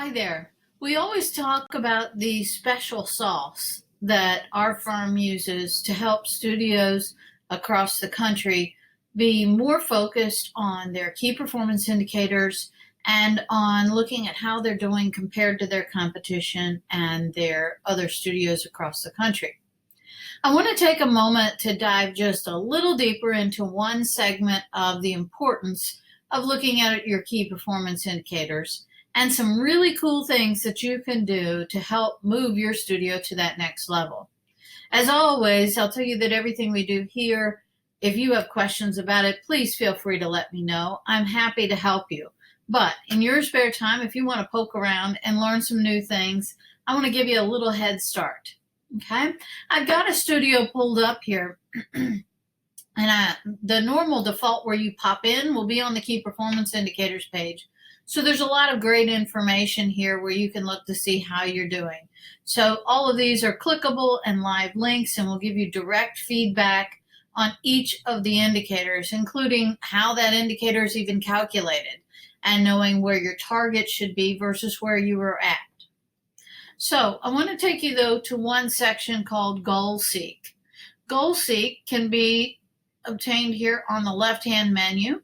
Hi there. We always talk about the special sauce that our firm uses to help studios across the country be more focused on their key performance indicators and on looking at how they're doing compared to their competition and their other studios across the country. I want to take a moment to dive just a little deeper into one segment of the importance of looking at your key performance indicators and some really cool things that you can do to help move your studio to that next level. As always, I'll tell you that everything we do here, if you have questions about it, please feel free to let me know. I'm happy to help you. But in your spare time, if you want to poke around and learn some new things, I want to give you a little head start. Okay? I've got a studio pulled up here. And the normal default where you pop in will be on the key performance indicators page. So there's a lot of great information here where you can look to see how you're doing. So all of these are clickable and live links and will give you direct feedback on each of the indicators, including how that indicator is even calculated and knowing where your target should be versus where you were at. So I want to take you, though, to one section called Goalseek. Goalseek can be obtained here on the left-hand menu.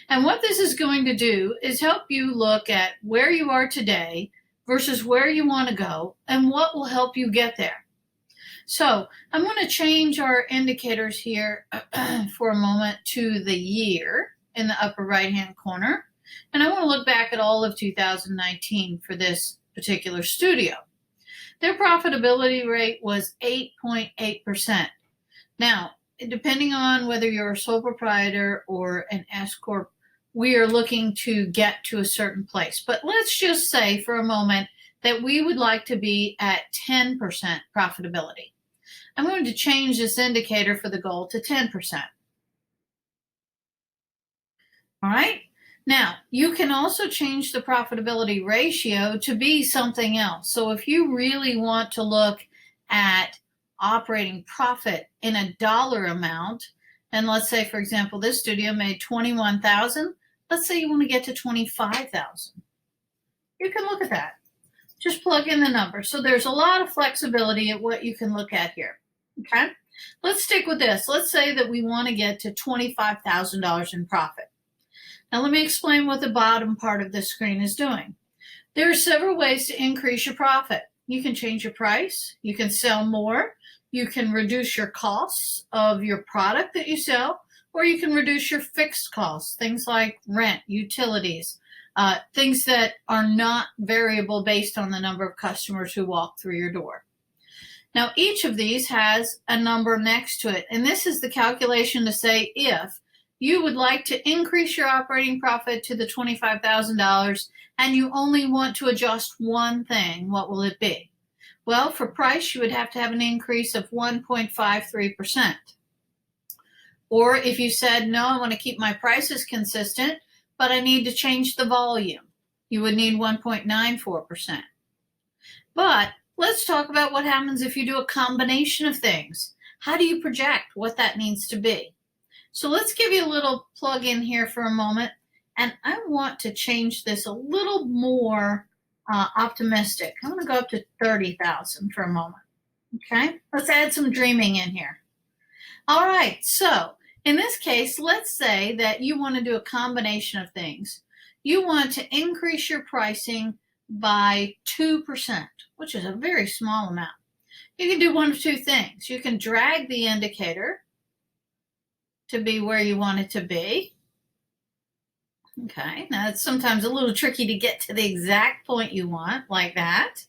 And what this is going to do is help you look at where you are today versus where you want to go and what will help you get there. So I'm going to change our indicators here for a moment to the year in the upper right-hand corner. And I want to look back at all of 2019 for this particular studio. Their profitability rate was 8.8%. Now, depending on whether you're a sole proprietor or an S Corp, we are looking to get to a certain place. But let's just say for a moment that we would like to be at 10% profitability. I'm going to change this indicator for the goal to 10%. All right. Now, you can also change the profitability ratio to be something else. So if you really want to look at operating profit in a dollar amount, and let's say, for example, this studio made $21,000. Let's say you want to get to $25,000. You can look at that. Just plug in the number. So there's a lot of flexibility at what you can look at here. Okay? Let's stick with this. Let's say that we want to get to $25,000 in profit. Now let me explain what the bottom part of this screen is doing. There are several ways to increase your profit. You can change your price. You can sell more. You can reduce your costs of your product that you sell, or you can reduce your fixed costs, things like rent, utilities, things that are not variable based on the number of customers who walk through your door. Now, each of these has a number next to it, and this is the calculation to say if you would like to increase your operating profit to the $25,000 and you only want to adjust one thing, what will it be? Well, for price, you would have to have an increase of 1.53%. Or if you said, no, I want to keep my prices consistent, but I need to change the volume, you would need 1.94%. But let's talk about what happens if you do a combination of things. How do you project what that needs to be? So let's give you a little plug in here for a moment. And I want to change this a little more optimistic. I'm going to go up to 30,000 for a moment. Okay, let's add some dreaming in here. All right, so in this case, let's say that you want to do a combination of things. You want to increase your pricing by 2%, which is a very small amount. You can do one of two things. You can drag the indicator to be where you want it to be. Okay, now it's sometimes a little tricky to get to the exact point you want, like that.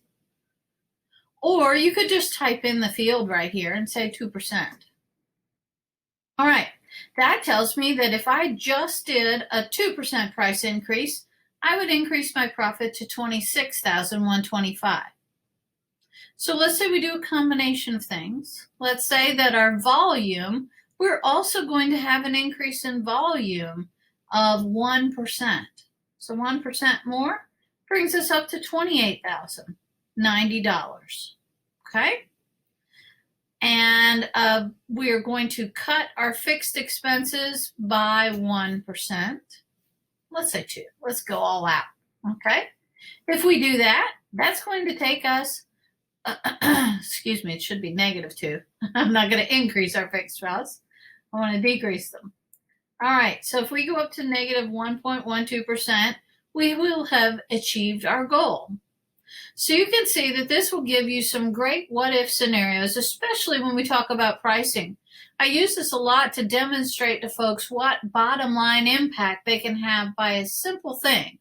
Or you could just type in the field right here and say 2%. All right, that tells me that if I just did a 2% price increase, I would increase my profit to $26,125. So let's say we do a combination of things. Let's say that our volume, we're also going to have an increase in volume of 1%. So 1% more brings us up to $28,090. Okay? And we are going to cut our fixed expenses by 1%. Let's say 2. Let's go all out. Okay? If we do that, that's going to take us, excuse me, it should be -2. I'm not going to increase our fixed costs. I want to decrease them. All right, so if we go up to -1.12%, we will have achieved our goal. So you can see that this will give you some great what-if scenarios, especially when we talk about pricing. I use this a lot to demonstrate to folks what bottom line impact they can have by a simple thing.